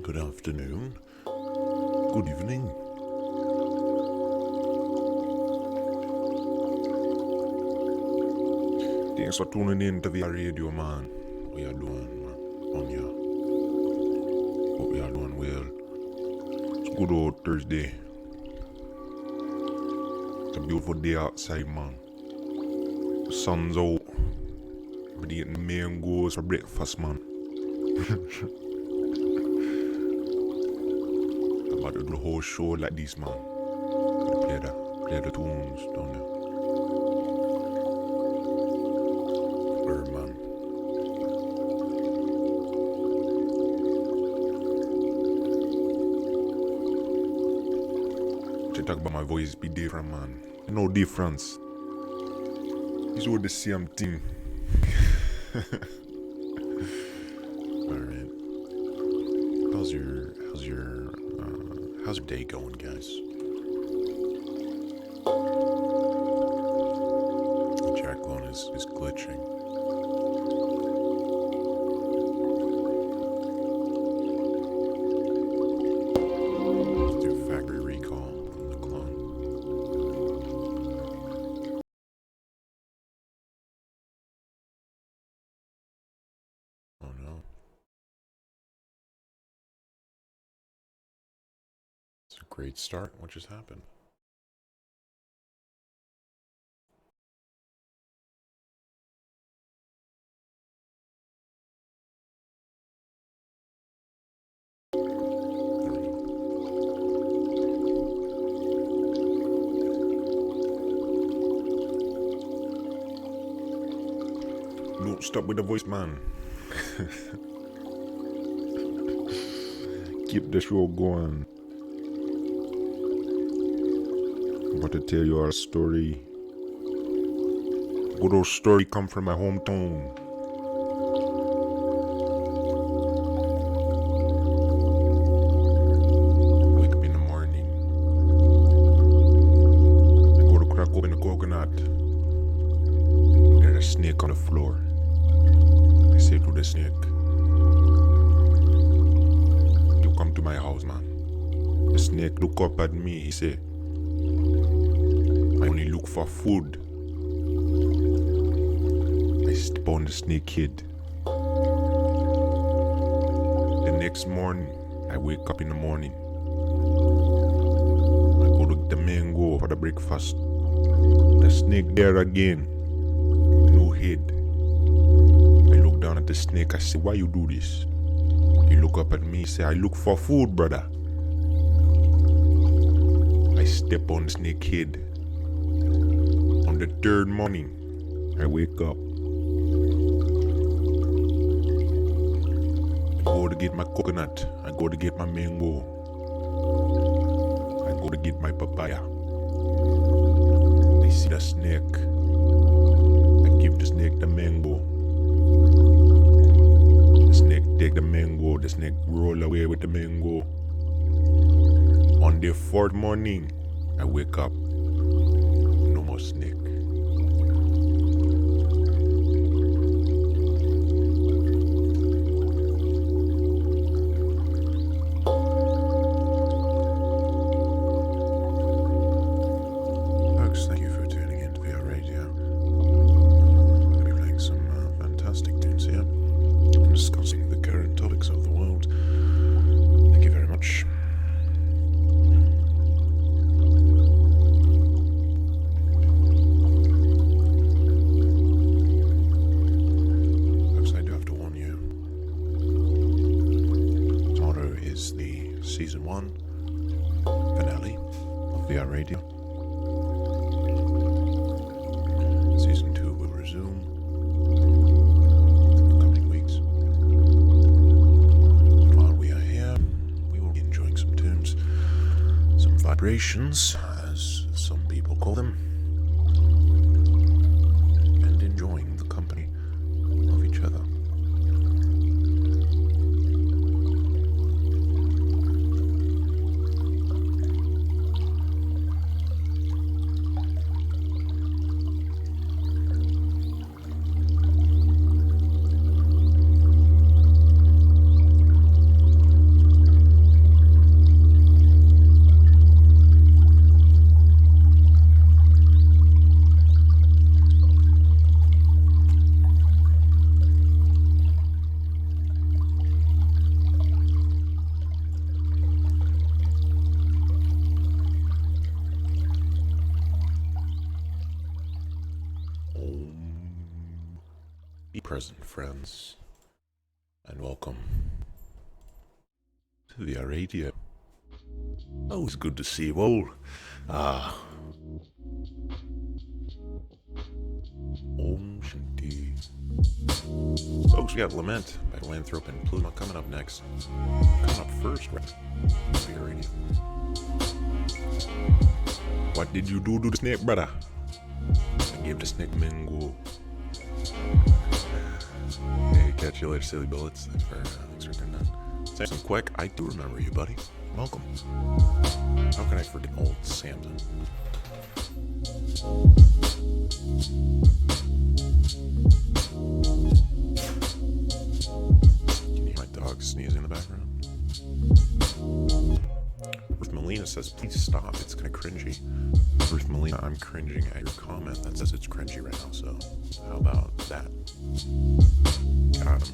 good afternoon, good evening. Thanks for tuning in to VR Radio, man. What you doing, man? On ya. Hope you are doing well. It's good old Thursday. It's a beautiful day outside, man. The sun's out. I'm eating mangoes for breakfast, man. I'm about to do the whole show like this, man. Play the tunes down there. Man. To talk about my voice be different, man. No difference. It's all the same thing. Alright. How's your day going, guys? The Jacqueline is glitching. Great start. What just happened? Don't stop with the voice, man. Keep the show going. I'm about to tell you our story. Good old story come from my hometown. Wake up in the morning. I go to crack open the coconut. There's a snake on the floor. I say to the snake, "You come to my house, man." The snake look up at me. He say, "I only look for food." I step on the snake head. The next morning, I wake up in the morning. I go to the mango for the breakfast. The snake there again. No head. I look down at the snake. I say, "Why you do this?" He look up at me. He say, "I look for food, brother." I step on the snake head. On the third morning, I wake up. I go to get my coconut. I go to get my mango. I go to get my papaya. I see the snake. I give the snake the mango. The snake take the mango. The snake roll away with the mango. On the fourth morning, I wake up. No more snake. Folks, thank you for tuning in to VR Radio. I'm going to be playing some fantastic tunes here. I'm discussing the current topics of the world. Thank you very much. Season 1 finale of VR Radio. Season 2 will resume in the coming weeks. And while we are here, we will be enjoying some tunes, some vibrations, as some people call them, and enjoying the company of each other. present friends, and welcome to VRadio. Always good to see you all. Om Shanti. Folks, we got Lament by Lanthrope and Pluto coming up next. Coming up first, right? VRadio. What did you do to the snake, brother? I gave the snake mango. Hey, catch you later, silly bullets. Thanks for tuning in. Samson Quick, I do remember you, buddy. Welcome. How can I forget old Samson? Can you hear my dog sneezing in the background? Ruth Molina says, please stop. It's kind of cringy. Ruth Molina, I'm cringing at your comment that says it's cringy right now, so how about that? Got him.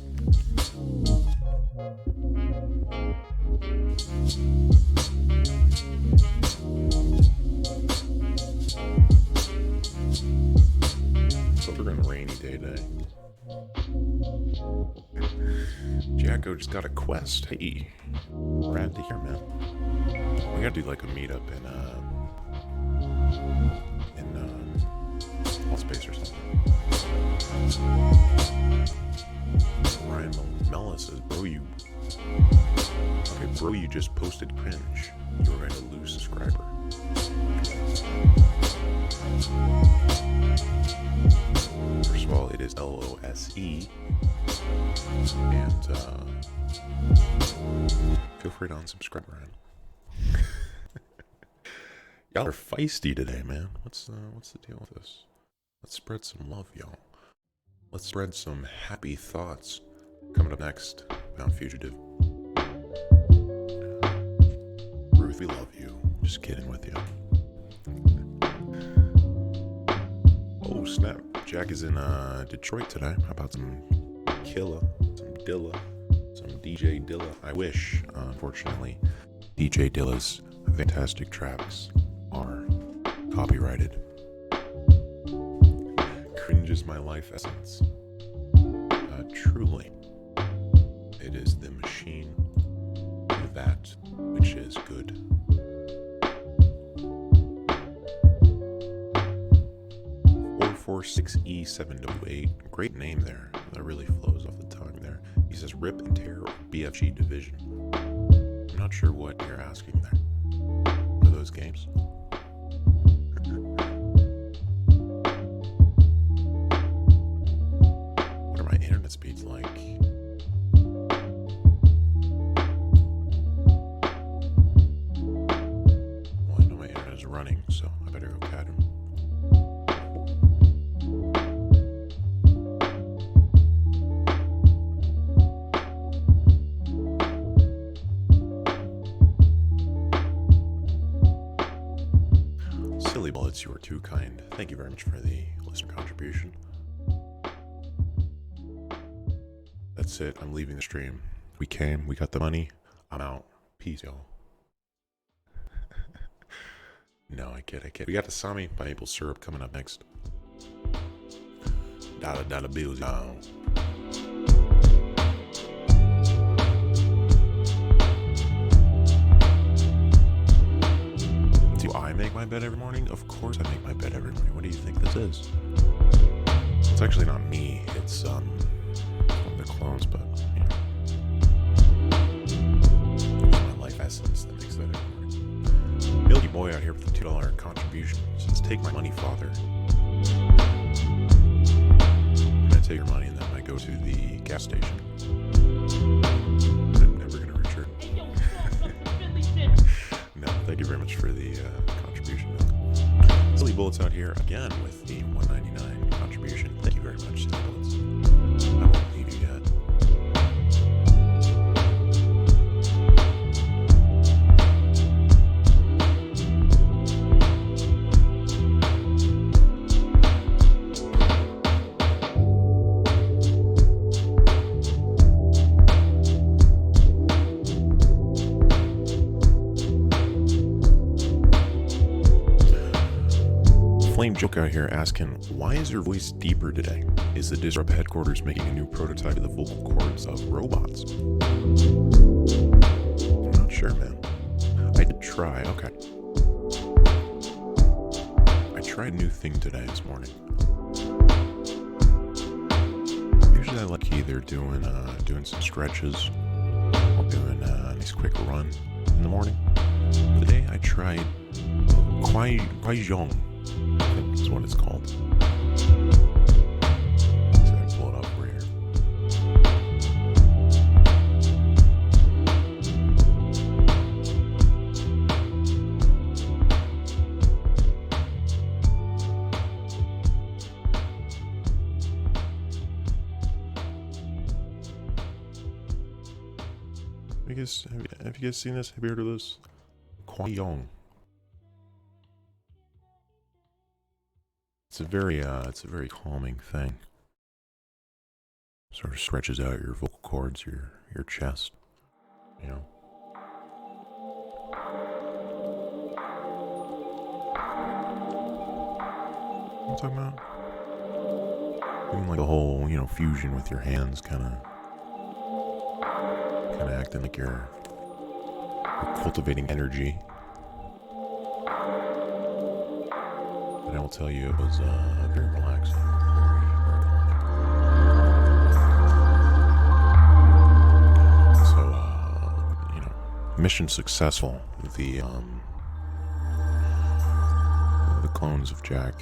So we're on a rainy day today. Jacko just got a quest. Hey, rad to hear, man. We gotta do like a meetup in All Space or something. Ryan Mella says, bro, you just posted cringe. You were going to lose a subscriber. First of all, it is LOSE. And feel free to unsubscribe, Ryan. Y'all are feisty today, man. What's the deal with this? Let's spread some love, y'all. Let's spread some happy thoughts. Coming up next, Bound Fugitive. Ruth, we love you. Just kidding with you. Oh, snap. Jack is in Detroit today. How about some Killa, some Dilla, some DJ Dilla? I wish, unfortunately, DJ Dilla's fantastic tracks are copyrighted. Cringe is my life essence. Truly, it is the machine to that which is good. 446E708. Great name there. That really flows off the tongue there. He says Rip and Tear or BFG Division. I'm not sure what you're asking there. Are those games? What are my internet speeds like? Well, I know my internet is running, so I better go cat him. Silly bullets, you are too kind. Thank you very much for the listener contribution. That's it. I'm leaving the stream. We came. We got the money. I'm out. Peace, y'all. No, I kid. We got the Sami by Maple Syrup coming up next. Dollar bills, y'all. Do I make my bed every morning? Of course I make my bed every morning. What do you think this is? It's actually not me. It's one of the clones, but you know. It's my life essence that makes that every morning. Milky Boy out here with a $2 contribution. Says, take my money, father. I'm gonna take your money and then I go to the gas station. I'm never gonna return. No, thank you very much for the contribution. Silly Bullets out here again with the $1.99 contribution. Thank you very much, Silly Bullets. I won't leave you yet. Flame Joke out here asking, why is your voice deeper today? Is the Disrupt headquarters making a new prototype of the vocal cords of robots? I'm not sure, man. I did try, okay. I tried a new thing today this morning. Usually I like either doing some stretches or doing a nice quick run in the morning. Today I tried Kwai-Yong, I think is what it's called. So I pull it up over here. Have you guys seen this? Have you heard of this? Kwai-Yong. It's a very calming thing. Sort of stretches out your vocal cords, your chest, you know. What I'm talking about? Doing like a whole, fusion with your hands, kind of acting like you're cultivating energy. But I will tell you, it was very relaxing, very calming. So, mission successful. The clones of Jack,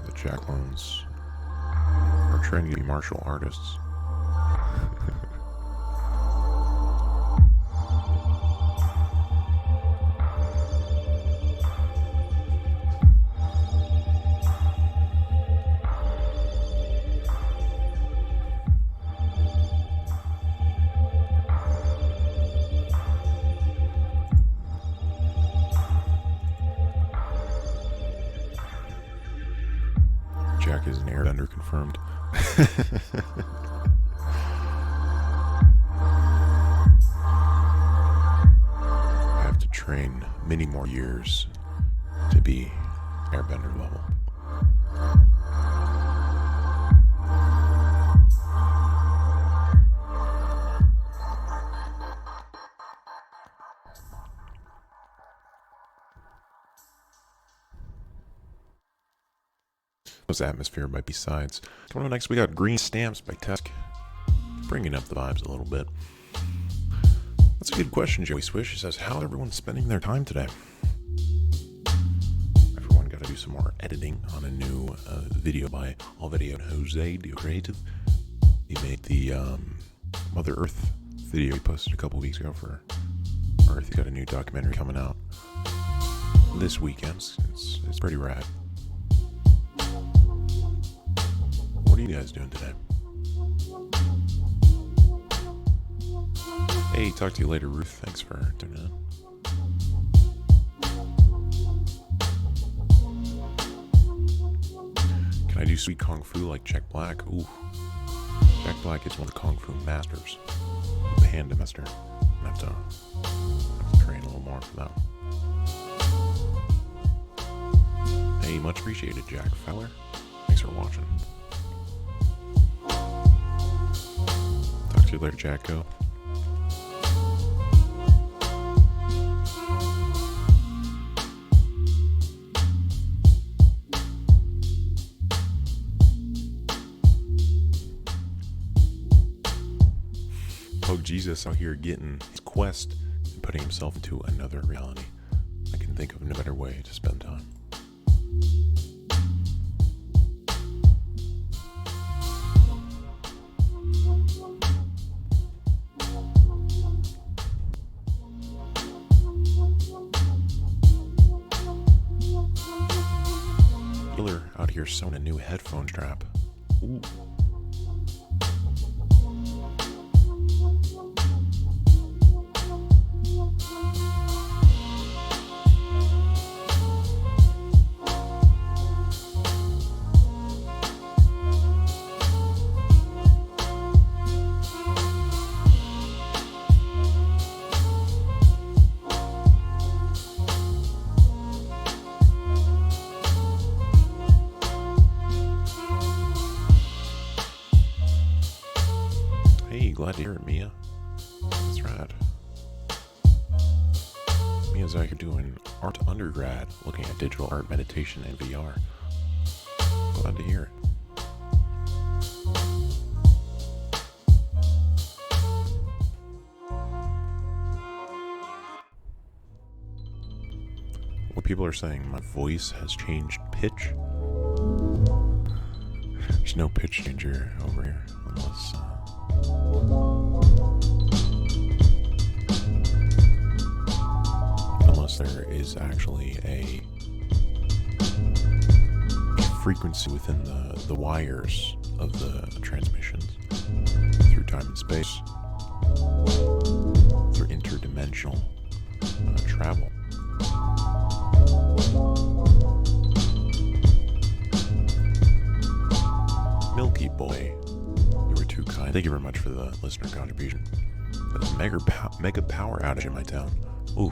the Jack clones, are trying to be martial artists. Jack is an airbender confirmed. I have to train many more years to be airbender level. Atmosphere by Besides. Coming up next, we got Green Stamps by Tesk, bringing up the vibes a little bit. That's a good question, Joey Swish. He says, how's everyone spending their time today? Everyone got to do some more editing on a new video by Alvedio and Jose, Dio Creative. He made the Mother Earth video he posted a couple weeks ago for Earth. He got a new documentary coming out this weekend. It's pretty rad. What are you guys doing today? Hey, talk to you later, Ruth. Thanks for tuning in. Can I do sweet kung fu like Jack Black? Ooh. Jack Black is one of the kung fu masters. The Panda master. I have to train a little more for that. Hey, much appreciated, Jack Fowler. Thanks for watching. Talk to you later, Jacko. Oh, Jesus out here getting his quest and putting himself into another reality. I can think of no better way to spend time. Out here sewing a new headphone strap. Ooh. glad to hear it, Mia. That's rad. Mia's out here doing art undergrad, looking at digital art, meditation, and VR. Glad to hear it. What people are saying, my voice has changed pitch. There's no pitch changer over here, unless there is actually a frequency within the wires of the transmissions through time and space, through interdimensional travel. Milky Boy, you were too kind. Thank you very much for the listener contribution. There's a mega power outage in my town. Oof.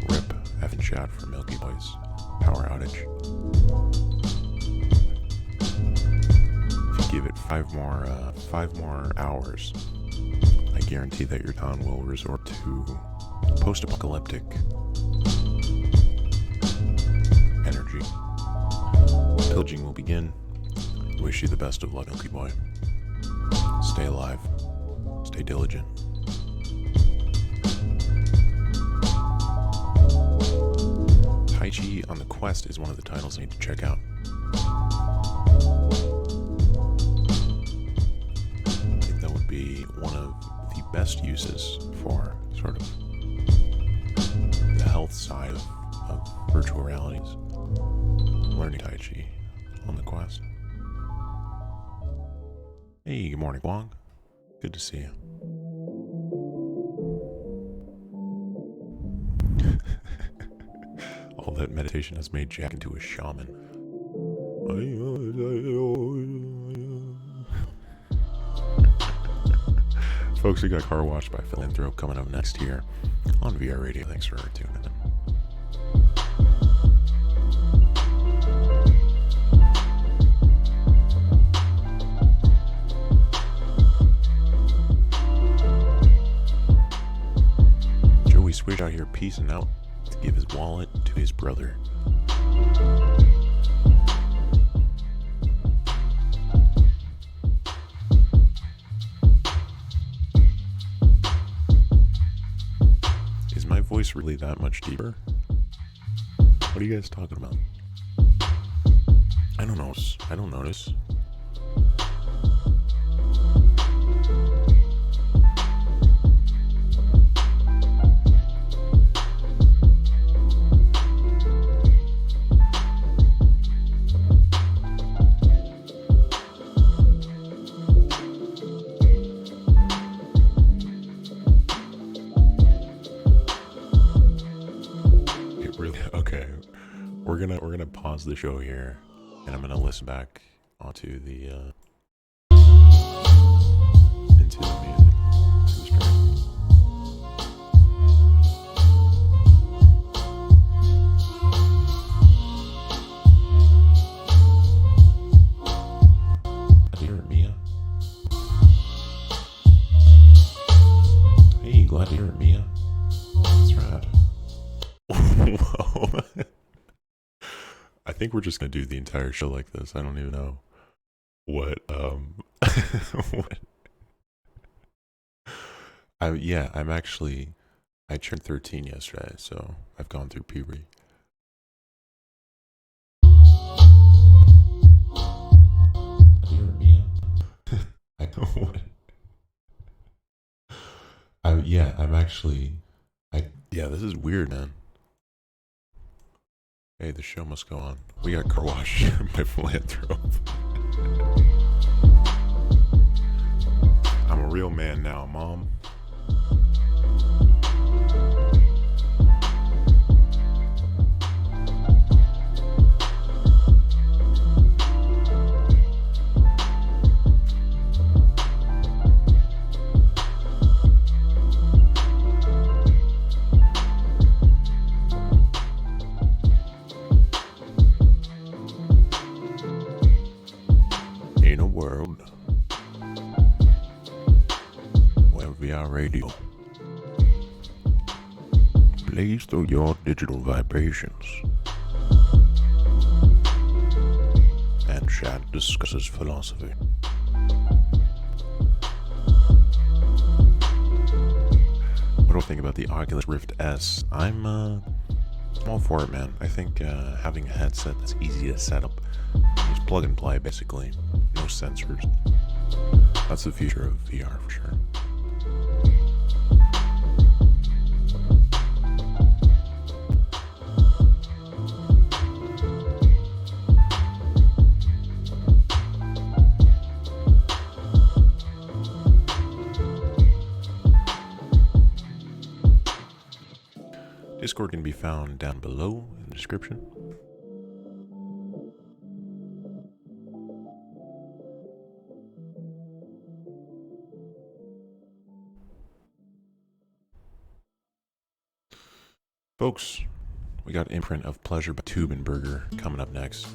Rip. Haven't shot for Milky Boy's power outage. If you give it five more hours, I guarantee that your town will resort to post-apocalyptic energy. Pillaging will begin. Wish you the best of luck, Milky Boy. Stay alive. Stay diligent. Tai Chi on the Quest is one of the titles I need to check out. I think that would be one of the best uses for sort of the health side of virtual realities. Learning Tai Chi on the Quest. Hey, good morning, Wong. Good to see you. All that meditation has made Jack into a shaman. Folks, we got Car Wash by Philanthrope coming up next here on VR Radio. Thanks for tuning in. Swish out here peacing out to give his wallet to his brother. Is my voice really that much deeper? What are you guys talking about? I don't notice. We're gonna pause the show here, and I'm gonna listen back onto the into the music, to the stream. Glad to hear it, Mia. Hey, glad to hear it, Mia. That's rad. Whoa. I think we're just gonna do the entire show like this. I don't even know what what. I turned 13 yesterday, so I've gone through puberty. I don't know what. This is weird, man. Hey, the show must go on. We got Car Wash by Philanthrope. I'm a real man now, Mom. In a world VRadio. Blaze through your digital vibrations. And Chad discusses philosophy. What do I think about the Oculus Rift S? I'm all for it, man. I think having a headset that's easy to set up, just plug and play basically, no sensors. That's the future of VR for sure. Discord can be found down below in the description. Folks, we got Imprint of Pleasure by Tube and Burger coming up next.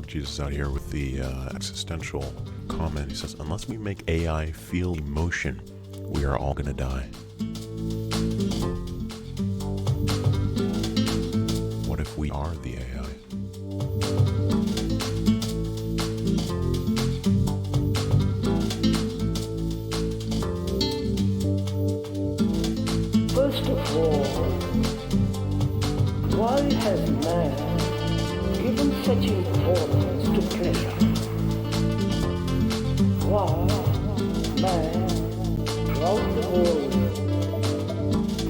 Jesus out here with the existential comment. He says, unless we make AI feel emotion, we are all gonna die. What if we are the AI? First of all, why has man given such importance to pleasure? Why man throughout the world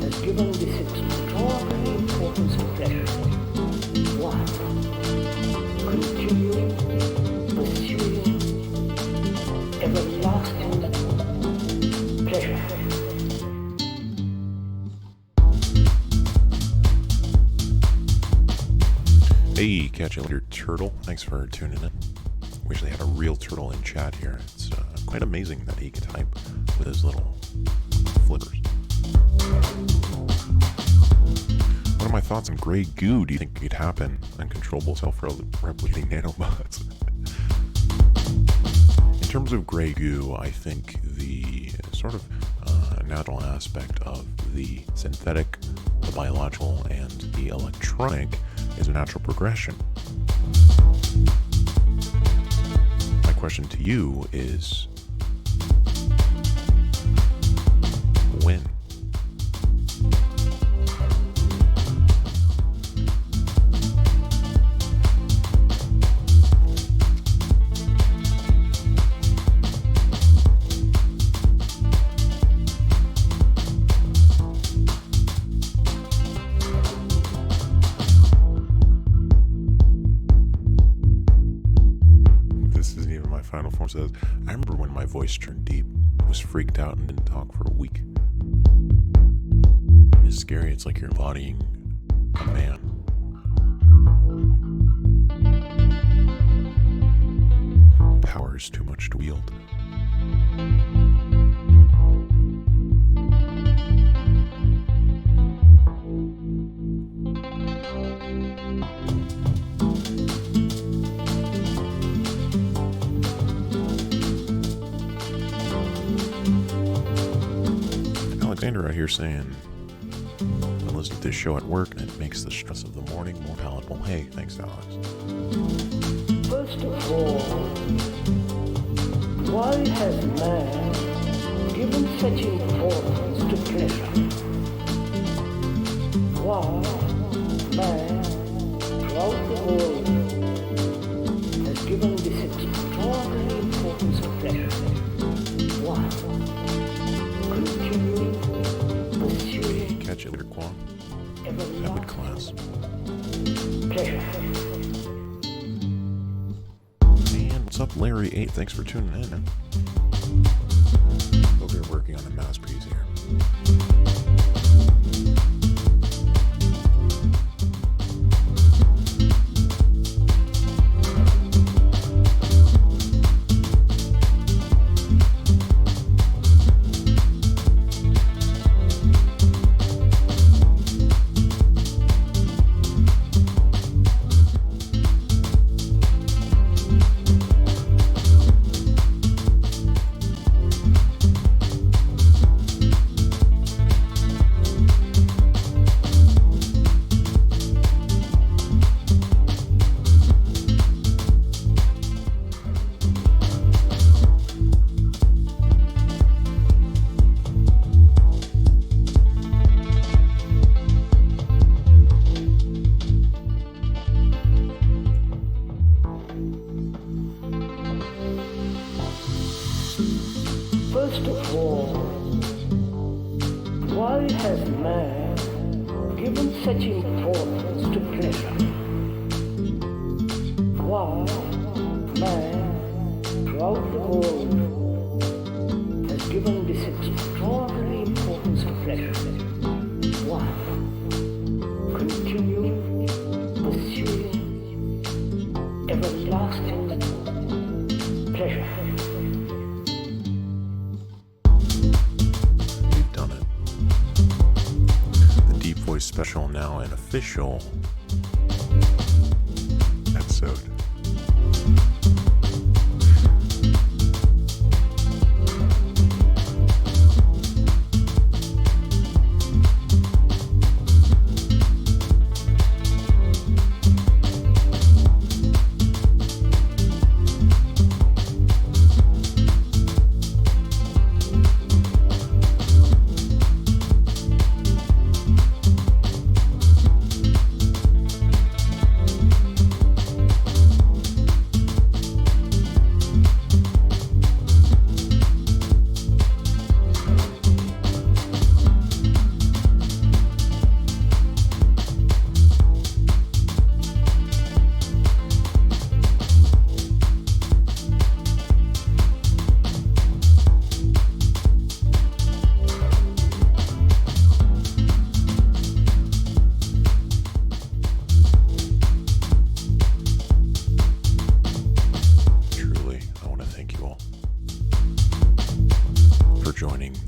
has given this extraordinary importance to pleasure? Why? Continuing, pursuing everlasting pleasure. Hey, catch you later, turtle. Thanks for tuning in. We actually had a real turtle in chat here. It's quite amazing that he can type with his little flippers. What are my thoughts on gray goo? Do you think it could happen? Uncontrollable self-replicating nanobots. In terms of gray goo, I think the sort of natural aspect of the synthetic, the biological, and the electronic is a natural progression. My question to you is, when? Final form says, I remember when my voice turned deep, was freaked out and didn't talk for a week. It's scary. It's like you're embodying a man. Power is too much to wield. Alexander out here saying, I listen to this show at work and it makes the stress of the morning more palatable. Hey, thanks, Alex. First of all, why has man given such importance to pleasure? Why man throughout the world has given this extraordinary importance to pleasure? Why? Continuing, pursuing, Catch it later, Quan. Have a good class. pleasure. What's up, Larry 8? Thanks for tuning in, man. We're working on a mouse piece here. First of all, why has man given such importance to pleasure? Why man throughout the world has given this extraordinary importance to pleasure? Why continue pursuing everlasting pleasure? Special now and official episode.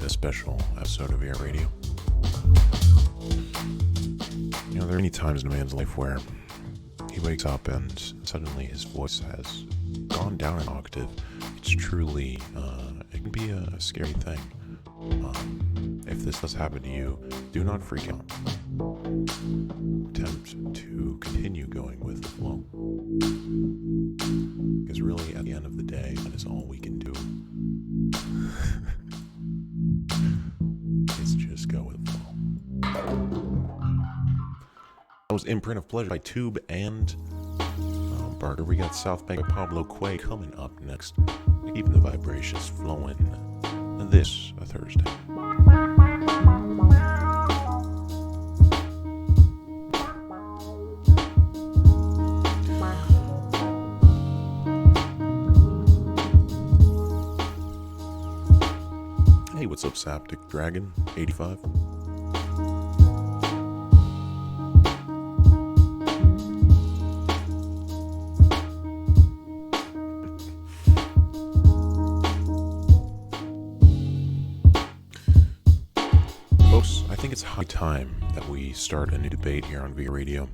Special episode of VR Radio. You know, there are many times in a man's life where he wakes up and suddenly his voice has gone down an octave. It's truly, it can be a scary thing. If this does happen to you, do not freak out. Attempt to continue going with the flow. Because really, at the end of the day, that is all we can do. It's just go with the flow. That was Imprint of Pleasure by Tube and Barker. We got South Bank by Pablo Quay coming up next. Keeping the vibrations flowing this Thursday. Hey, what's up, Saptic Dragon 85? Folks, I think it's high time that we start a new debate here on VRadio.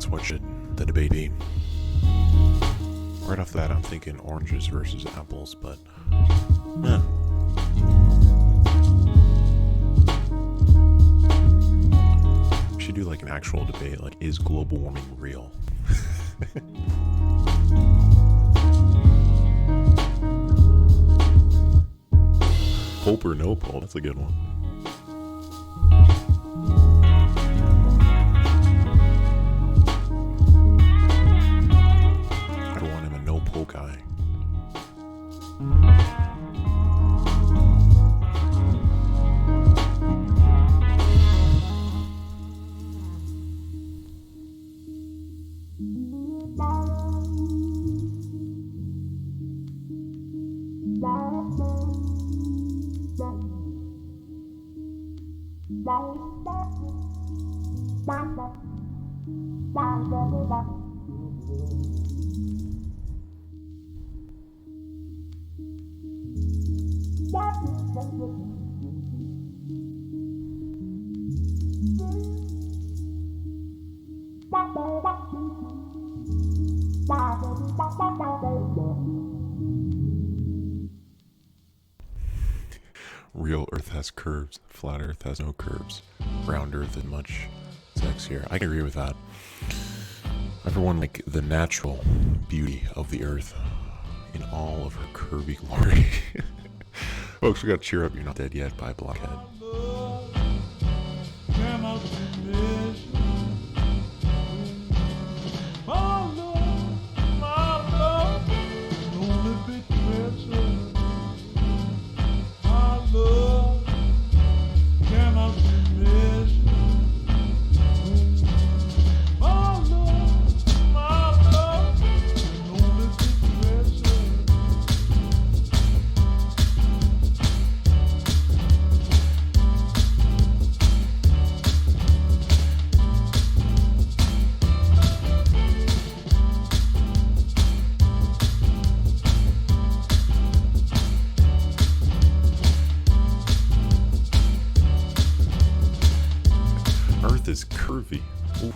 What should the debate be? Right off the bat, I'm thinking oranges versus apples, but we should do like an actual debate, like, is global warming real? Pulp or no pulp? That's a good one. Guy. Real Earth has curves. Flat Earth has no curves. Round Earth is much sexier. I can agree with that. Everyone like the natural beauty of the Earth in all of her curvy glory. Folks, we gotta cheer up. You're Not Dead Yet by Blockhead. Is curvy. Ooh.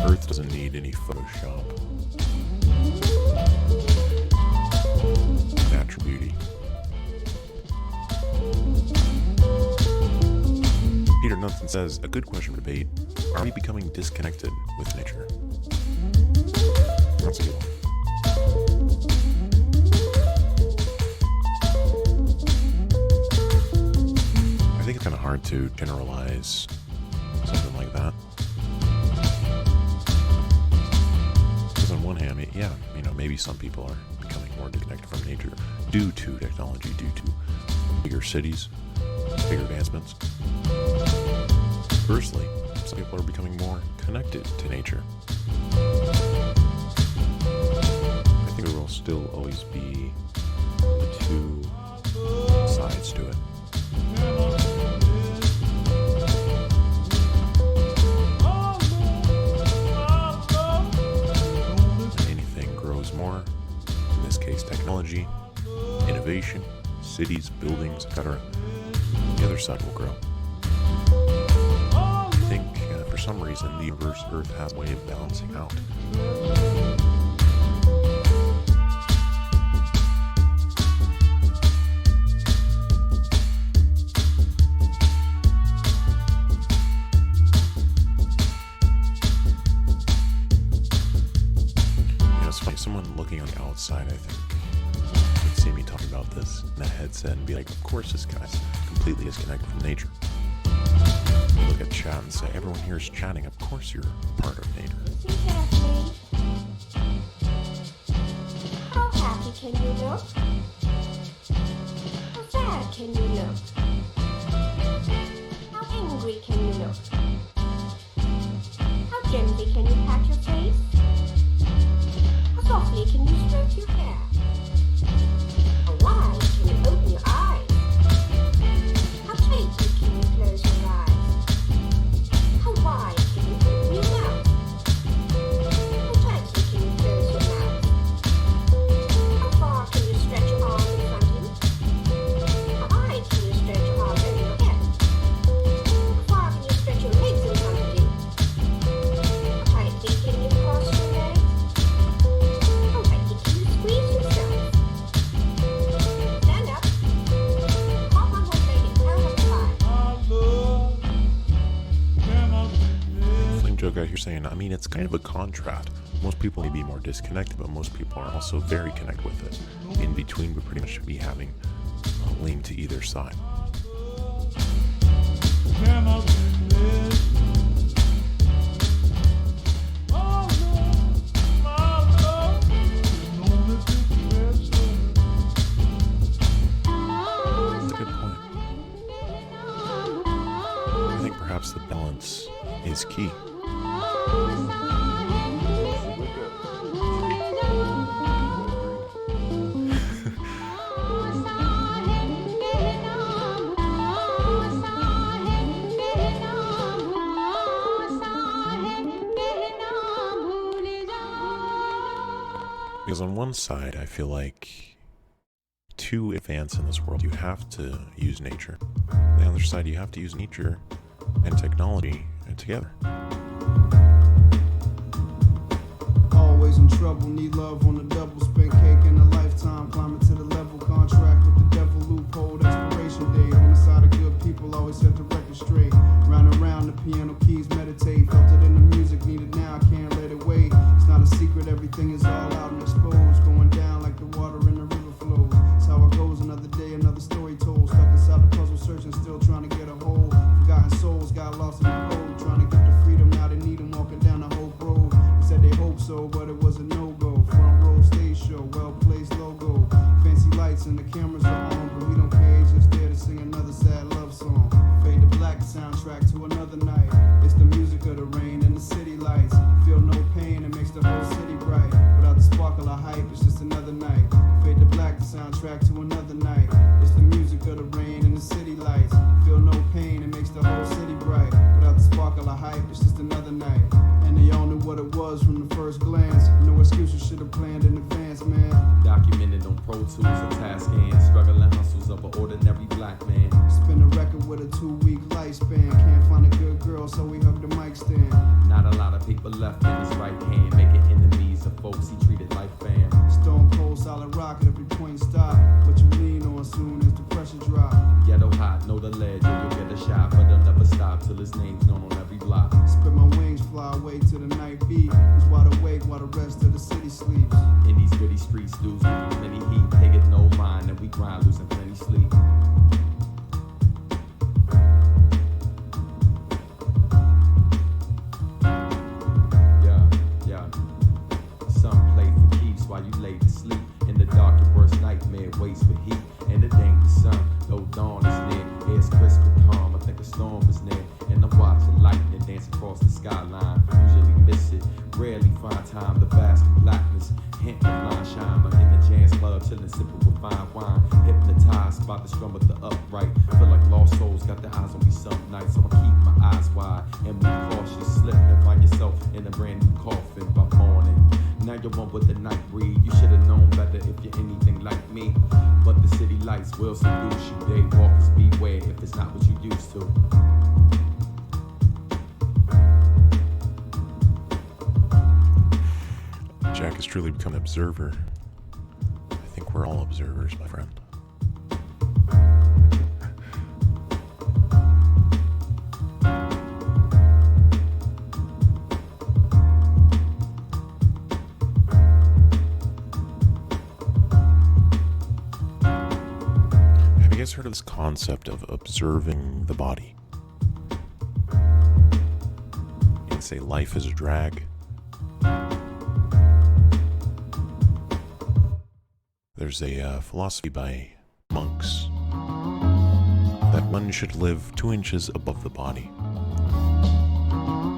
Earth doesn't need any Photoshop. Natural beauty. Peter Nunson says, a good question for debate. Are we becoming disconnected with nature? That's a good one. I think it's kind of hard to generalize something like that. Because on one hand, yeah, maybe some people are becoming more disconnected from nature due to technology, due to bigger cities, bigger advancements. Conversely, some people are becoming more connected to nature. I think there will still always be the two sides to it. More, in this case technology, innovation, cities, buildings, etc. The other side will grow. I think for some reason the universe, Earth has a way of balancing out. Someone looking on the outside, I think, would see me talking about this in a headset and be like, of course this guy's completely disconnected from nature. You look at chat and say, everyone here is chatting, of course you're part of nature. How happy can you look? How sad can you look? How angry can you look? How gently can you pat your face? Softly can you stroke your hair? How wide can you open your eyes? How tightly can you close your eyes? How wide can you open your mouth? How tightly can you close your mouth? How far can you stretch your arm in front of you? How high can you stretch your arm over your head? How far can you stretch your legs in front of you? How tightly can you cross your legs? Squeeze yourself. Stand up. Hop on one leg and count up to 5. Flame joke out here saying, it's kind of a contrast. Most people may be more disconnected, but most people are also very connected with it. In between, we pretty much should be having lean to either side. Perhaps the balance is key. Because on one side, I feel like to advance in this world, you have to use nature. On the other side, you have to use nature and technology together. Always in trouble, need love on the double, spent cake in a lifetime, climbing to the level, contract with the devil, loophole, expiration date, on the side of good people, always set the record straight, round and round the piano keys, meditate, felt it in the music, need it now, can't let it wait, it's not a secret, everything is all out and exposed, going down like the water in the river flows, it's how it goes, another day, another story told, stuck inside the puzzle, searching, still trying to get a hold, forgotten souls, got lost in the cold, trying to get the freedom, now they need them, walking down the Hope Road, they said they hope so, but it was a no-go, front row stage show, well-placed logo, fancy lights and the cameras are on, but we don't care, just there to sing another sad love song, fade to black, soundtrack to another night, it's the music of the rain and the city lights, feel no pain, it makes the whole city bright, without the sparkle of hype, it's just another night, fade to black, the soundtrack to another night, it's the music of the rain and the city lights, feel no pain, it makes the whole city bright, without the sparkle of hype, it's just another night, and they all knew what it was from the first glance, no excuses, should have planned in advance, man. Documented on Pro Tools or Tascam, struggling hustles of an ordinary black man. Spin a record with a 2-week lifespan, can't find a good girl, so we hug the mic stand. Not a lot of people left in his right hand, making enemies of folks he treated like fam. Stone cold, solid rock at every point stop, what you lean on soon as the pressure drop. Ghetto hot, know the ledge, or you'll get a shot, but they'll never stop till his name's known on every block. Spread my wings, fly away to the night beat, was wide awake while the rest of the city sleeps. In these gritty streets, dudes with plenty heat, they get no mind, and we grind, losing plenty sleep. Yeah. Some play for keeps while you lay to sleep. In the dark, your worst nightmare waits for heat. And the danger sun, though dawn is near. Air's crisp and calm, I think a storm is near. And I'm watching lightning dance across the skyline. Usually miss it, rarely find time to bask in blackness. Hint of line shine, but in the jazz club, chillin' sippin' with fine wine. Hypnotized by the strum of the upright. Feel like lost souls got their eyes on me some nights. I'ma keep my eyes wide and move cautious. Slip and find yourself in a brand new coffin by morning. Now you're one with the night breed. You should've known better if you're anything like me. But the city lights will seduce you. Daywalkers beware if it's not what you used to. Jack has truly become an observer. I think we're all observers, my friend. Have you guys heard of this concept of observing the body? You can say life is a drag. There's a philosophy by monks that one should live 2 inches above the body,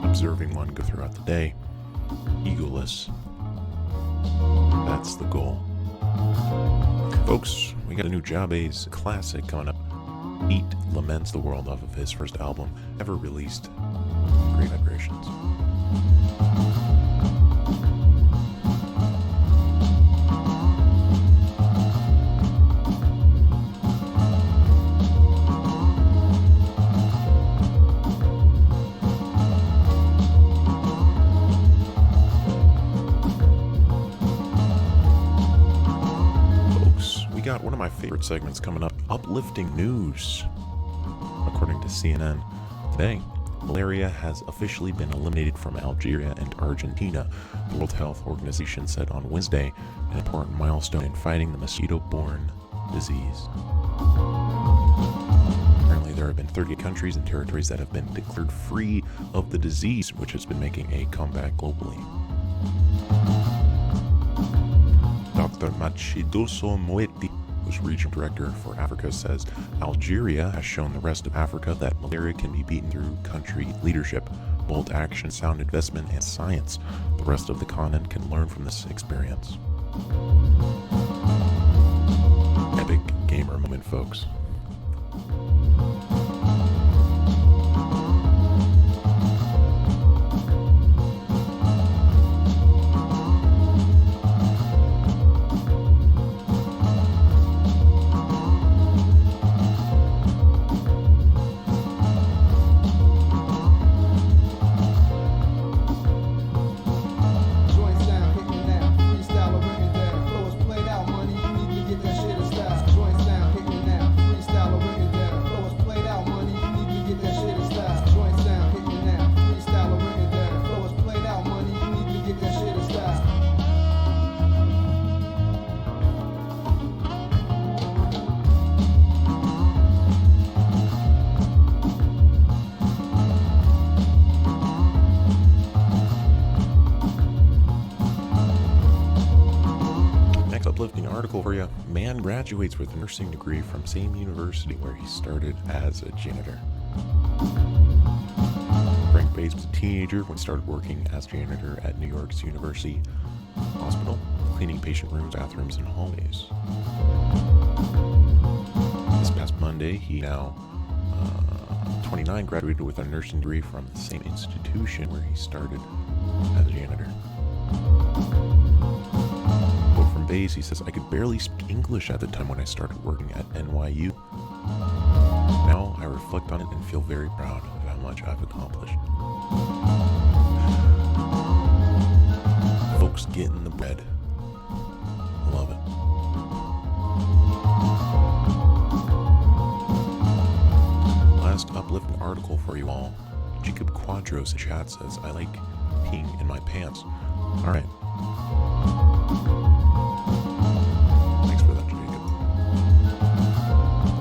observing one go throughout the day, egoless. That's the goal. Folks, we got a new Jabez classic coming up. Beat laments the world off of his first album ever released. Great vibrations. Got one of my favorite segments coming up, uplifting news. According to CNN today, malaria has officially been eliminated from Algeria and Argentina. The World Health Organization said on Wednesday, an important milestone in fighting the mosquito-borne disease. Apparently there have been 30 countries and territories that have been declared free of the disease, which has been making a comeback globally. Dr. Matshidiso Moeti, who's regional director for Africa, says Algeria has shown the rest of Africa that malaria can be beaten through country leadership, bold action, sound investment, and science. The rest of the continent can learn from this experience. Epic gamer moment, folks. uplifting article for you. Man graduates with a nursing degree from same university where he started as a janitor. Frank Bates was a teenager when he started working as janitor at New York's University Hospital, cleaning patient rooms, bathrooms, and hallways. This past Monday, he now 29, graduated with a nursing degree from the same institution where he started as a janitor. Quote from Bass, he says, "I could barely speak English at the time when I started working at NYU. Now I reflect on it and feel very proud of how much I've accomplished." Folks getting the bread. I love it. Last uplifting article for you all. Jacob Quadros in chat says, "I like peeing in my pants." All right. Thanks for that, Jacob.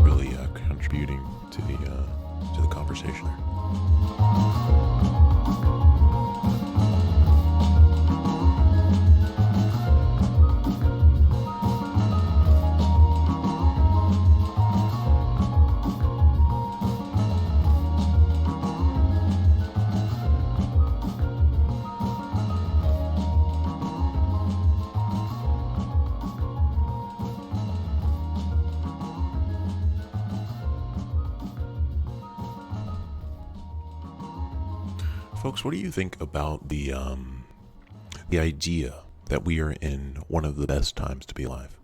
Really contributing to the conversation there. Folks, what do you think about the idea that we are in one of the best times to be alive?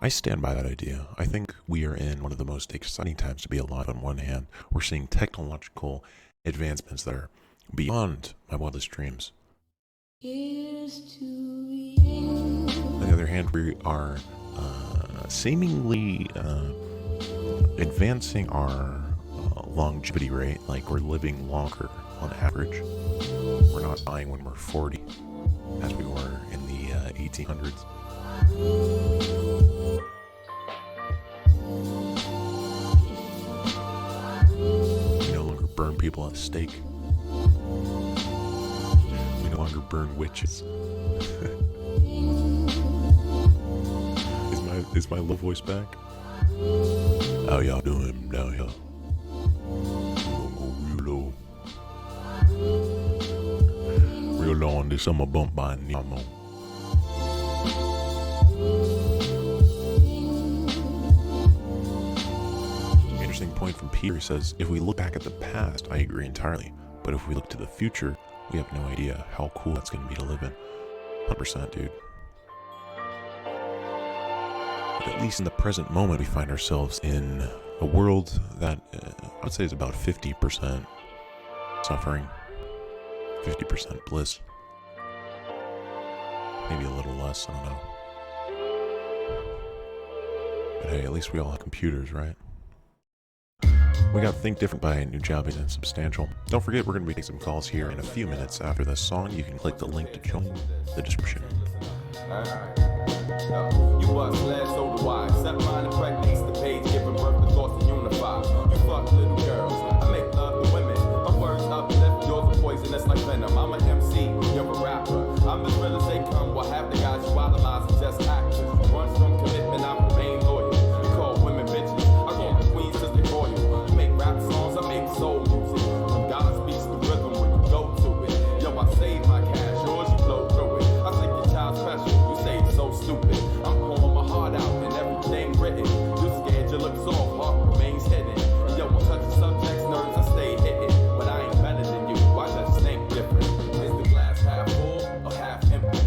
I stand by that idea. I think we are in one of the most exciting times to be alive. On one hand, we're seeing technological advancements that are beyond my wildest dreams. On the other hand, we are seemingly advancing our longevity rate, like we're living longer on average. We're not dying when we're 40, as we were in the 1800s. We no longer burn people at the stake. We no longer burn witches. Is my low voice back? How y'all doing down here? Real low on this summer bump by Nemo. Interesting point from Peter. He says, if we look back at the past, I agree entirely. But if we look to the future, we have no idea how cool it's going to be to live in. 100%, dude. But at least in the present moment, we find ourselves in a world that I would say is about 50% suffering, 50% bliss. Maybe a little less, I don't know. But hey, at least we all have computers, right? We got Think Different by Nujabi and Substantial. Don't forget, we're going to be taking some calls here in a few minutes after this song. You can click the link to join the description. You bust last over wide, set mine and practice the page, giving birth to thoughts to unify. You fuck little girls, I make love to women. My words uplift, yours are poisonous like venom. I'm an MC, you're a rapper. I'm as real as they come, what half the guys you idolize are just actors. Runs from commitment, I remain loyal. You call women bitches, I call the queens cause they royal. You make rap songs, I make soul music. When God speaks the rhythm when you go to it. Yo, I save my cash, yours you blow through it. I think your child's special, you say it's so stupid. I'm pouring my heart out and everything written. You scared you look soft, heart remains hidden. Yo, I touch the subject's nerves, I stay hitting. But I ain't better than you, I just think different. Is the glass half full or half empty?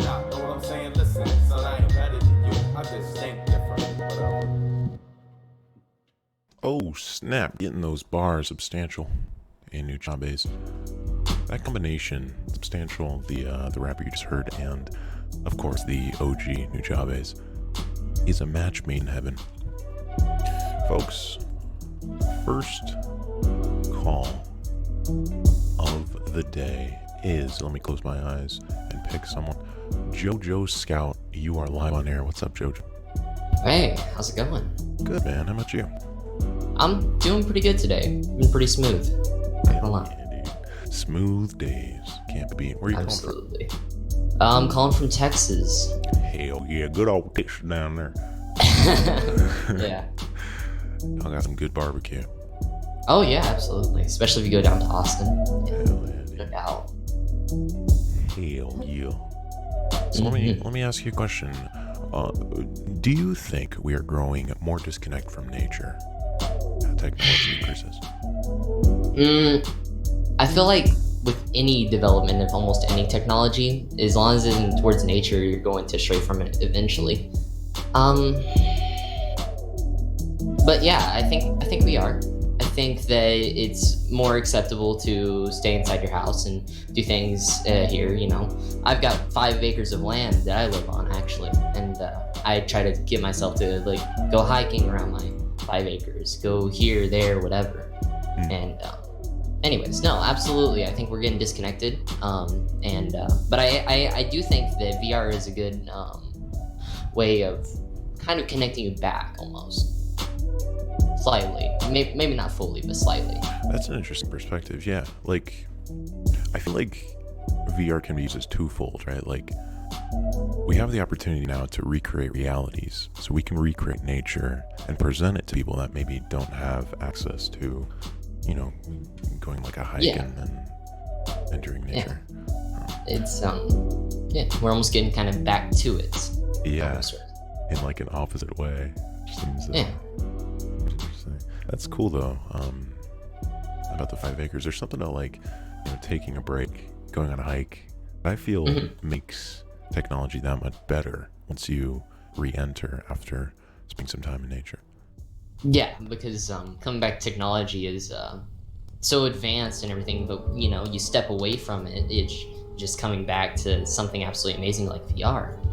not. Know what I'm saying? Listen, son, I ain't better than you. I just think different. Whatever. Oh, snap. Getting those bars substantial and New Chabez. That combination, substantial, the rapper you just heard, and of course the OG New Chabez, is a match made in heaven. Folks, first call of the day is, let me close my eyes and pick someone. Jojo Scout, you are live on air. What's up, Jojo? Hey, how's it going? Good, man. How about you? I'm doing pretty good today. Been pretty smooth. Not gonna lie. Yeah, dude. Smooth days. Can't beat. Where are you Absolutely. I'm calling from Texas. calling from? Hell yeah, good old Texas down there. Yeah. I got some good barbecue. Oh yeah, absolutely. Especially if you go down to Austin. Hell yeah, dude. Look out. Hell yeah. So let me ask you a question. Do you think we are growing more disconnect from nature? Technology increases. I feel like with any development of almost any technology, as long as it's towards nature, you're going to stray from it eventually. But yeah, I think we are. I think that it's more acceptable to stay inside your house and do things here. You know, I've got 5 acres of land that I live on actually, and I try to get myself to like go hiking around my 5 acres, go here, there, whatever. And anyways, no, absolutely, I think we're getting disconnected. But I do think that VR is a good way of kind of connecting you back almost. Slightly, maybe not fully, but slightly. That's an interesting perspective. Yeah, like I feel like VR can be used as twofold, right? Like we have the opportunity now to recreate realities, so we can recreate nature and present it to people that maybe don't have access to, you know, going like a hike and entering nature. It's we're almost getting kind of back to it. Yeah, almost. in like an opposite way. Seems, interesting. That's cool though. About the 5 acres, there's something about like, you know, taking a break, going on a hike. I feel makes technology that much better once you re-enter after spending some time in nature. Yeah, because coming back to technology is so advanced and everything, but you know, you step away from it, it's just coming back to something absolutely amazing like VR.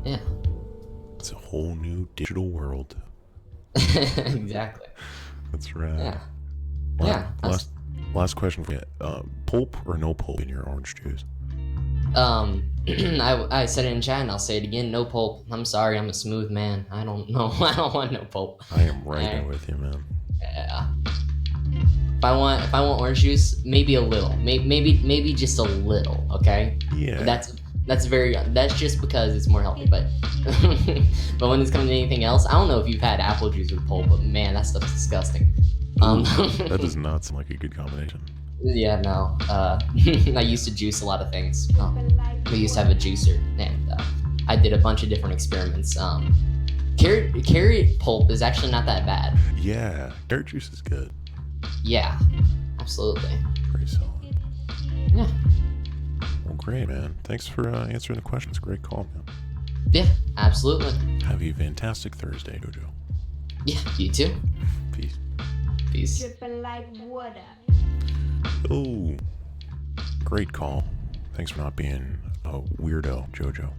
Yeah. It's a whole new digital world. Exactly. That's right. Yeah. Last question for you. Pulp or no pulp in your orange juice? I said it in chat and I'll say it again, no pulp. I'm sorry, I'm a smooth man. I don't know. I don't want no pulp. I am right there with you, man. Yeah. If I want orange juice, maybe a little. Maybe just a little, okay? Yeah. That's just because it's more healthy, but but when it's coming to anything else, I don't know if you've had apple juice with pulp, but man, that stuff's disgusting. That does not sound like a good combination. Yeah, no. I used to juice a lot of things. We used to have a juicer, and I did a bunch of different experiments. Carrot pulp is actually not that bad. Yeah, carrot juice is good. Yeah, absolutely. Pretty solid. Yeah. Well, great, man. Thanks for answering the questions. Great call, man. Yeah, absolutely. Have a fantastic Thursday, Jojo. Yeah, you too. Peace. Peace. Dripping like water. Oh, great call. Thanks for not being a weirdo, Jojo.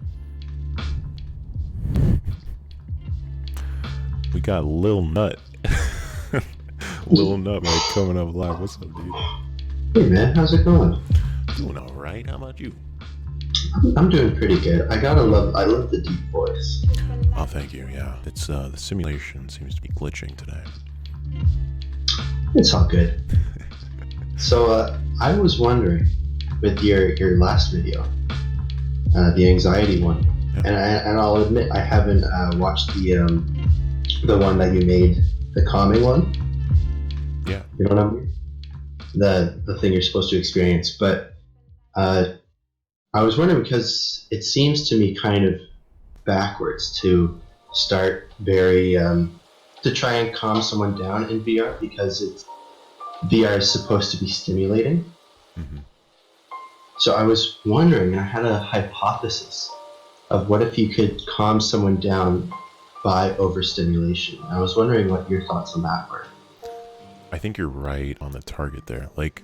We got Lil Nut. Lil Nut, man, coming up live. What's up, dude? Hey man, how's it going? Doing all right. How about you? I'm doing pretty good. I love the deep voice. Oh, thank you. Yeah, it's the simulation seems to be glitching today. It's all good. So I was wondering, with your last video, the anxiety one, and I'll admit I haven't watched the one that you made, the calming one. Yeah. You know what I mean? The thing you're supposed to experience, but I was wondering because it seems to me kind of backwards to start very to try and calm someone down in VR because VR is supposed to be stimulating. Mm-hmm. So I was wondering, I had a hypothesis of what if you could calm someone down by overstimulation. I was wondering what your thoughts on that were. I think you're right on the target there. Like,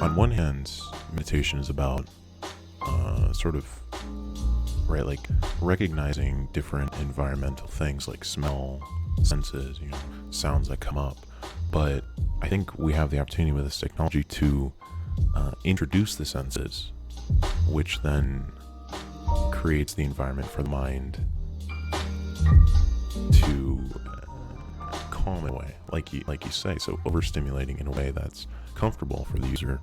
on one hand, meditation is about sort of, right, like recognizing different environmental things like smell, senses, sounds that come up. But I think we have the opportunity with this technology to introduce the senses, which then creates the environment for the mind to calm in a way, like you say. So overstimulating in a way that's comfortable for the user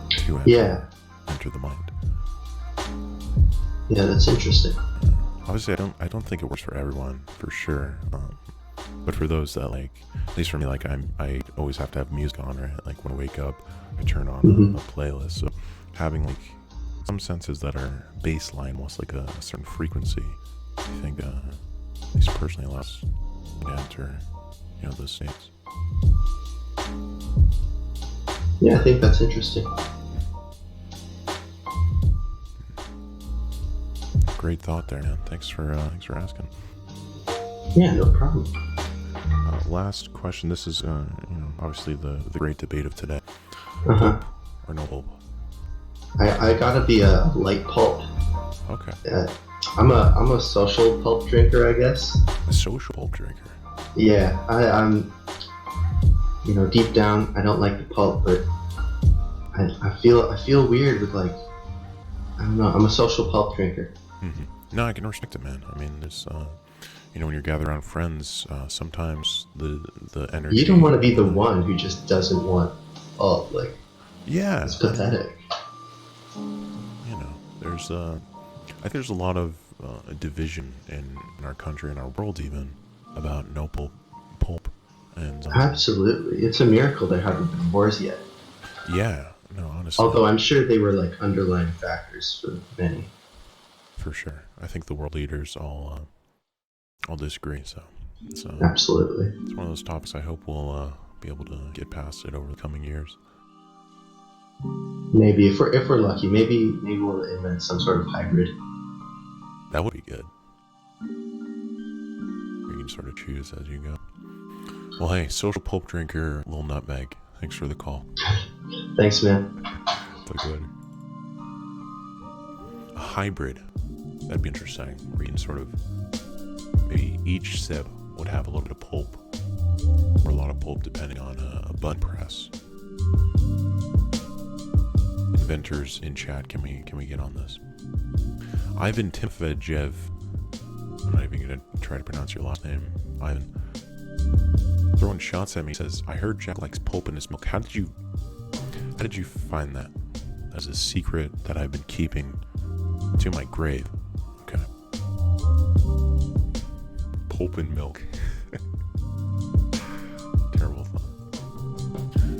to enter the mind. Yeah, that's interesting. Obviously, I don't think it works for everyone, for sure. But for those that, like, at least for me, like, I always have to have music on, right? Like, when I wake up, I turn on a playlist. So having, like, some senses that are baseline, almost like a certain frequency, I think, at least personally, allows me to enter, those states. Yeah, I think that's interesting. Great thought there, man. Thanks for asking. Yeah, no problem. Last question. This is, obviously the great debate of today. Uh-huh. Pulp or no pulp? I gotta be a light pulp. Okay. I'm a social pulp drinker, I guess. A social pulp drinker. Yeah, I'm. Deep down, I don't like the pulp, but I feel weird with, like, I don't know. I'm a social pulp drinker. Mm-hmm. No, I can respect it, man. I mean, there's, when you're gathered around friends, sometimes the energy. You don't want to be the one who just doesn't want pulp, like. Yeah. It's pathetic. There's I think there's a lot of division in our country and our world even about no pulp, and absolutely, it's a miracle there haven't been wars yet. Yeah, no, honestly. Although I'm sure they were like underlying factors for many. For sure, I think the world leaders all disagree. So absolutely, it's one of those topics I hope we'll be able to get past it over the coming years. Maybe if we're lucky, maybe we'll invent some sort of hybrid. That would be good. You can sort of choose as you go. Well, hey, social pulp drinker, Lil Nutmeg, thanks for the call. Thanks, man. Talk to you later. A hybrid. That'd be interesting. Where you can sort of, maybe each sip would have a little bit of pulp, or a lot of pulp depending on a button press. Inventors in chat, can we get on this? Ivan Timofejev, I'm not even gonna try to pronounce your last name, Ivan, throwing shots at me, says, I heard Jack likes pulp in his milk. How did you find that? That's a secret that I've been keeping to my grave. Okay. Pulp in milk. Terrible thought.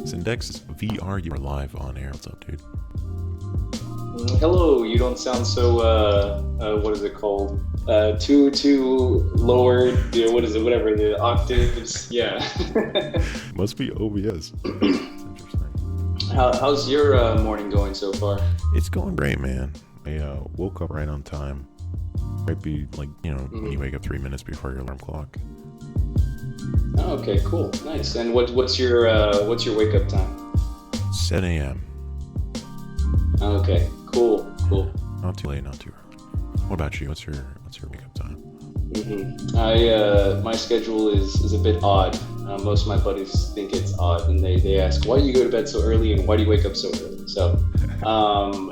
Syndex VR, you are live on air. What's up, dude? Hello, you don't sound so, what is it called? Too lower, what is it, whatever, the octaves, yeah. Must be OBS. Interesting. How's your morning going so far? It's going great, man. I woke up right on time. Might be like, when you wake up 3 minutes before your alarm clock. Oh, okay, cool, nice. And what's your wake up time? 7 a.m. Okay, cool. Not too late, not too early. What about you? What's your wake up time? My schedule is a bit odd. Most of my buddies think it's odd, and they ask, why do you go to bed so early and why do you wake up so early? So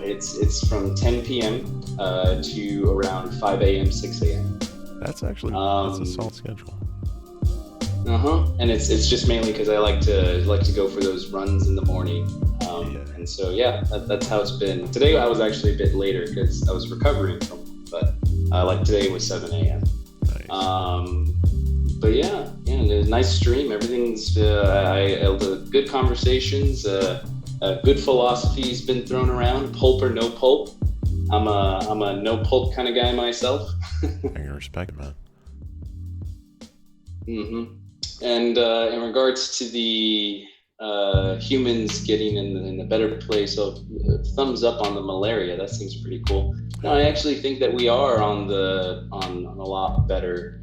it's from 10 p.m. To around 5 a.m., 6 a.m. That's actually that's a solid schedule. And it's just mainly because I like to go for those runs in the morning. And so that's how it's been. Today I was actually a bit later because I was recovering from it, but today was 7 a.m. Nice. But yeah, there's a nice stream. Everything's good conversations. Good philosophy's been thrown around. Pulp or no pulp. I'm a no pulp kind of guy myself. I can respect it, man. And in regards to the humans getting in the better place, so thumbs up on the malaria. That seems pretty cool. No, I actually think that we are on a lot better.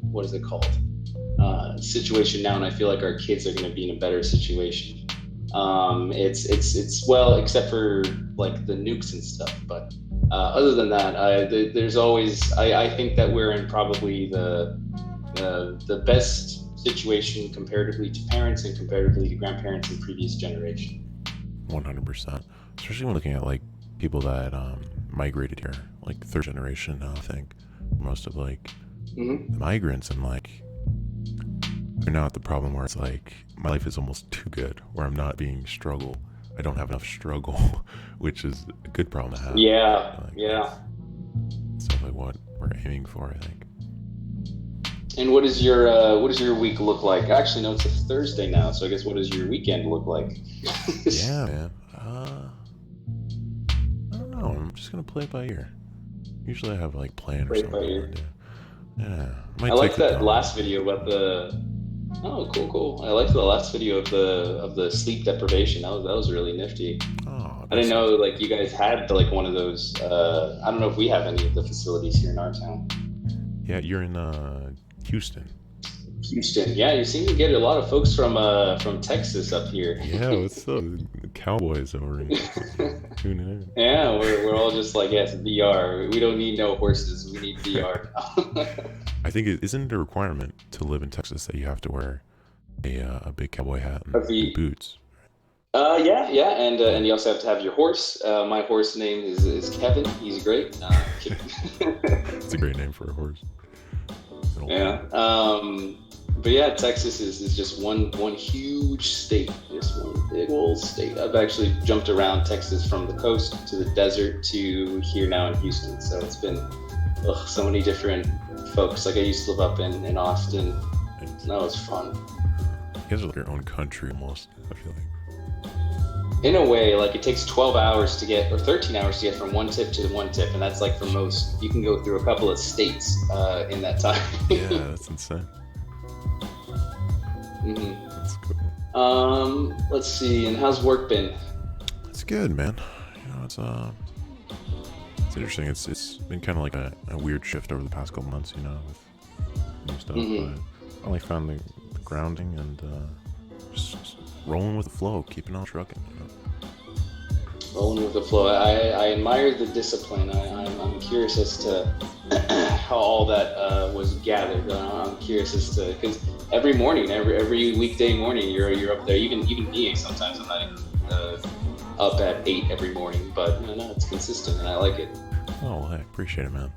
What is it called? Situation now, and I feel like our kids are going to be in a better situation. It's well, except for like the nukes and stuff, but other than that, there's always. I think that we're in probably the best situation comparatively to parents and comparatively to grandparents in previous generation. 100%. Especially when looking at like people that migrated here, like third generation now. I think most of like the migrants, and like they're not the problem where it's like my life is almost too good, where I'm not being struggle. I don't have enough struggle, which is a good problem to have. Yeah, like, yeah. It's definitely what we're aiming for, I think. And what does your week look like? Actually, no, it's a Thursday now, so I guess what does your weekend look like? Yeah, man. I don't know. I'm just gonna play it by ear. Usually I have like plan or something. Yeah. I like that last video about the. Oh, cool. I liked the last video of the sleep deprivation. That was really nifty. Oh, I didn't know like you guys had like one of those. I don't know if we have any of the facilities here in our town. Yeah, you're in Houston. Houston, yeah, you seem to get a lot of folks from Texas up here. Yeah, what's up? Cowboys over in tuning in. Yeah, we're all just like, yes, VR. We don't need no horses. We need VR. I think isn't it a requirement to live in Texas that you have to wear a big cowboy hat and boots? Yeah, and you also have to have your horse. My horse name is Kevin. He's great. It's a great name for a horse. Yeah. But yeah, Texas is just one huge state, just one big old state. I've actually jumped around Texas from the coast to the desert to here now in Houston. So it's been so many different folks. Like I used to live up in Austin. That was fun. You guys are like your own country almost, I feel like. In a way, like it takes 12 hours to get, or 13 hours to get from one tip to one tip. And that's like for most, you can go through a couple of states in that time. Yeah, that's insane. Mm-hmm. That's cool. Let's see. And how's work been? It's good, man. You know, it's interesting. It's been kind of like a weird shift over the past couple months, you know, with new stuff. Mm-hmm. But I only found the grounding and just rolling with the flow, keeping on trucking. You know? Rolling with the flow. I admire the discipline. I'm curious as to how all that was gathered. I'm curious as to, because every morning, every weekday morning, you're up there. Even me, sometimes I'm not even up at 8 every morning, but no, it's consistent and I like it. Oh, well, I appreciate it, man.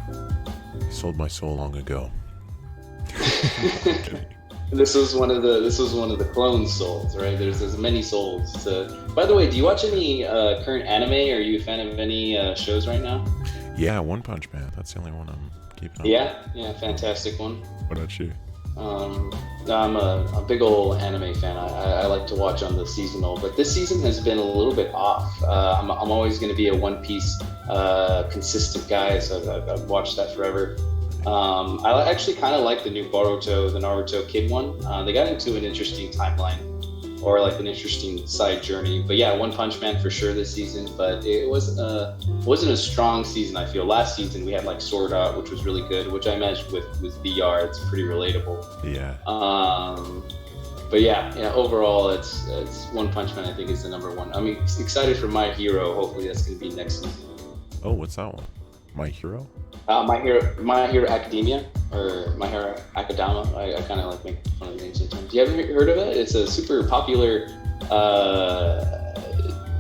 I sold my soul long ago. This was one of the clone souls, right? There's many souls. By the way, do you watch any current anime? Are you a fan of any shows right now? Yeah, One Punch Man. That's the only one I'm keeping up. Yeah, fantastic one. What about you? I'm a big old anime fan. I like to watch on the seasonal, but this season has been a little bit off. I'm always going to be a One Piece consistent guy, so I've watched that forever. I actually kind of like the new the Naruto Kid one. They got into an interesting timeline, or like an interesting side journey. But yeah, One Punch Man for sure this season, but it wasn't a strong season, I feel. Last season we had like Sword Art, which was really good, which I imagine with VR it's pretty relatable. Yeah. But yeah, overall it's One Punch Man I think is the number one. I'm excited for My Hero. Hopefully that's going to be next season. Oh, what's that one? My Hero? My Hero Academia, or My Hero Acadama. I kind of like make fun of the name sometimes. You ever heard of it? It's a super popular,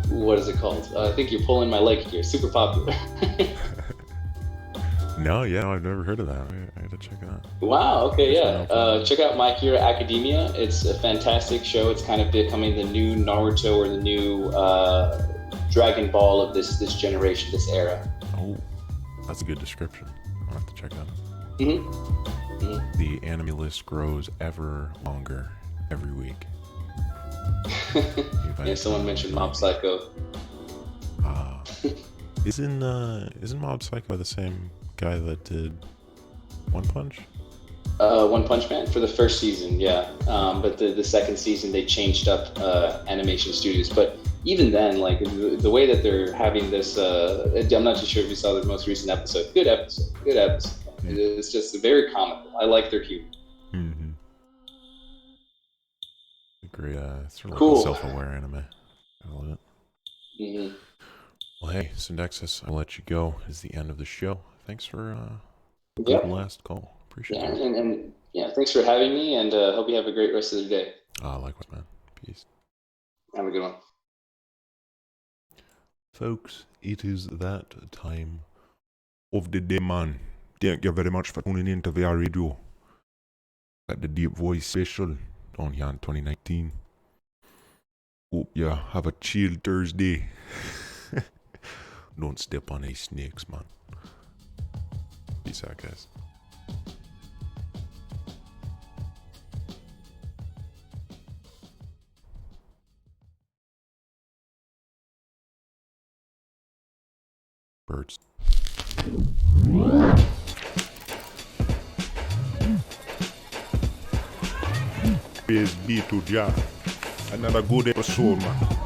what is it called? I think you're pulling my leg here. Super popular. No, I've never heard of that. I had to check it out. Wow, okay, yeah. Check out My Hero Academia. It's a fantastic show. It's kind of becoming the new Naruto or the new Dragon Ball of this generation, this era. Oh. That's a good description. I'll have to check that out. Mm-hmm. Mm-hmm. The anime list grows ever longer every week. Yeah, someone mentioned Mob Psycho. Isn't Mob Psycho the same guy that did One Punch? One Punch Man for the first season, yeah. But the second season they changed up animation studios. But even then, like the way that they're having this, I'm not too sure if you saw the most recent episode. Good episode. It's just very comical. I like their humor. Mm-hmm. Great, sort of Cool. like a self-aware anime. I love it. Mm-hmm. Well, hey, Syndexis, I'll let you go. It's the end of the show. Thanks for a good last call. Appreciate it. And thanks for having me, and hope you have a great rest of the day. Likewise, man. Peace. Have a good one. Folks, it is that time of the day, man. Thank you very much for tuning in to VR Radio. Got the Deep Voice special down here in 2019. Hope you have a chill Thursday. Don't step on any snakes, man. Peace out, guys. Birds. Praise be to Jah. Another good episode, man.